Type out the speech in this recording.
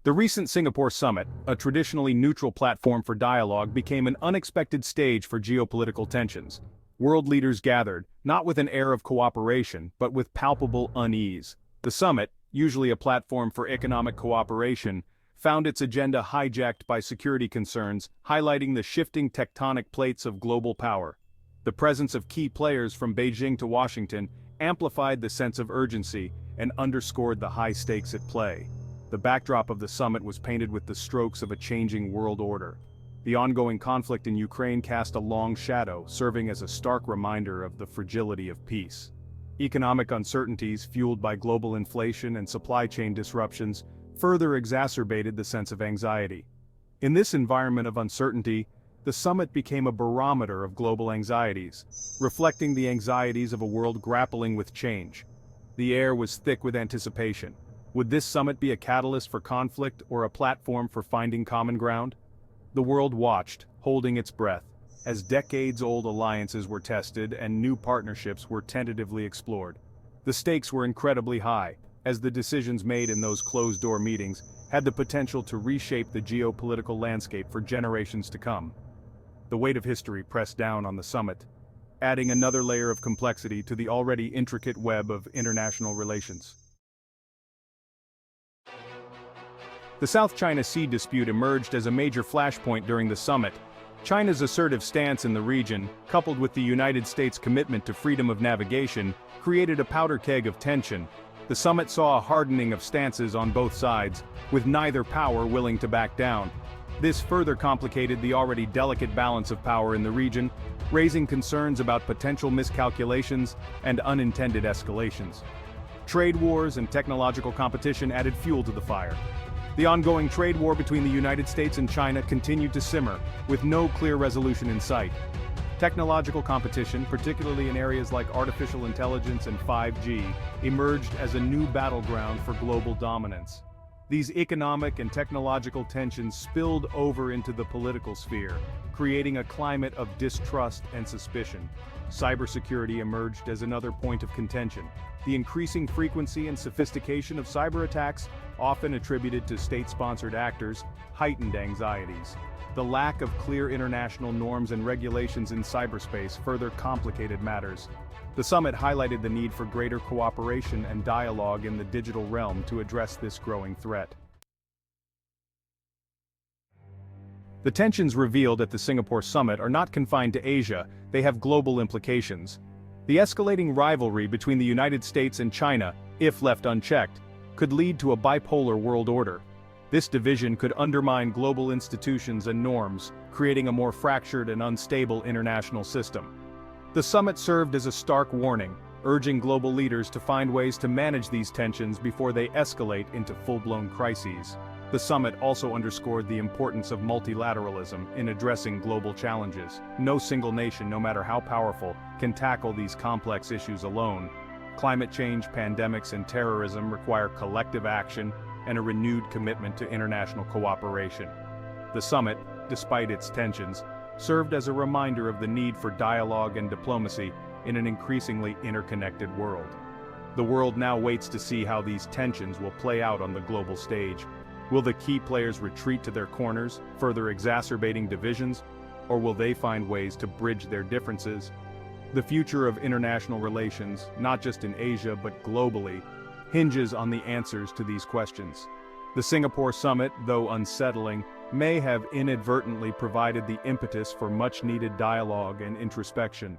The recent Singapore summit, a traditionally neutral platform for dialogue, became an unexpected stage for geopolitical tensions. World leaders gathered, not with an air of cooperation, but with palpable unease. The summit, usually a platform for economic cooperation, found its agenda hijacked by security concerns, highlighting the shifting tectonic plates of global power. The presence of key players from Beijing to Washington amplified the sense of urgency and underscored the high stakes at play. The backdrop of the summit was painted with the strokes of a changing world order. The ongoing conflict in Ukraine cast a long shadow, serving as a stark reminder of the fragility of peace. Economic uncertainties, fueled by global inflation and supply chain disruptions, further exacerbated the sense of anxiety. In this environment of uncertainty, the summit became a barometer of global anxieties, reflecting the anxieties of a world grappling with change. The air was thick with anticipation. Would this summit be a catalyst for conflict or a platform for finding common ground? The world watched, holding its breath, as decades-old alliances were tested and new partnerships were tentatively explored. The stakes were incredibly high, as the decisions made in those closed-door meetings had the potential to reshape the geopolitical landscape for generations to come. The weight of history pressed down on the summit, adding another layer of complexity to the already intricate web of international relations. The South China Sea dispute emerged as a major flashpoint during the summit. China's assertive stance in the region, coupled with the United States' commitment to freedom of navigation, created a powder keg of tension. The summit saw a hardening of stances on both sides, with neither power willing to back down. This further complicated the already delicate balance of power in the region, raising concerns about potential miscalculations and unintended escalations. Trade wars and technological competition added fuel to the fire. The ongoing trade war between the United States and China continued to simmer, with no clear resolution in sight. Technological competition, particularly in areas like artificial intelligence and 5G, emerged as a new battleground for global dominance. These economic and technological tensions spilled over into the political sphere, creating a climate of distrust and suspicion. Cybersecurity emerged as another point of contention. The increasing frequency and sophistication of cyber attacks, often attributed to state-sponsored actors, heightened anxieties. The lack of clear international norms and regulations in cyberspace further complicated matters. The summit highlighted the need for greater cooperation and dialogue in the digital realm to address this growing threat. The tensions revealed at the Singapore summit are not confined to Asia, they have global implications. The escalating rivalry between the United States and China, if left unchecked, could lead to a bipolar world order. This division could undermine global institutions and norms, creating a more fractured and unstable international system. The summit served as a stark warning, urging global leaders to find ways to manage these tensions before they escalate into full-blown crises. The summit also underscored the importance of multilateralism in addressing global challenges. No single nation, no matter how powerful, can tackle these complex issues alone. Climate change, pandemics, and terrorism require collective action and a renewed commitment to international cooperation. The summit, despite its tensions, served as a reminder of the need for dialogue and diplomacy in an increasingly interconnected world. The world now waits to see how these tensions will play out on the global stage. Will the key players retreat to their corners, further exacerbating divisions, or will they find ways to bridge their differences? The future of international relations, not just in Asia but globally, hinges on the answers to these questions. The Singapore summit, though unsettling, may have inadvertently provided the impetus for much-needed dialogue and introspection.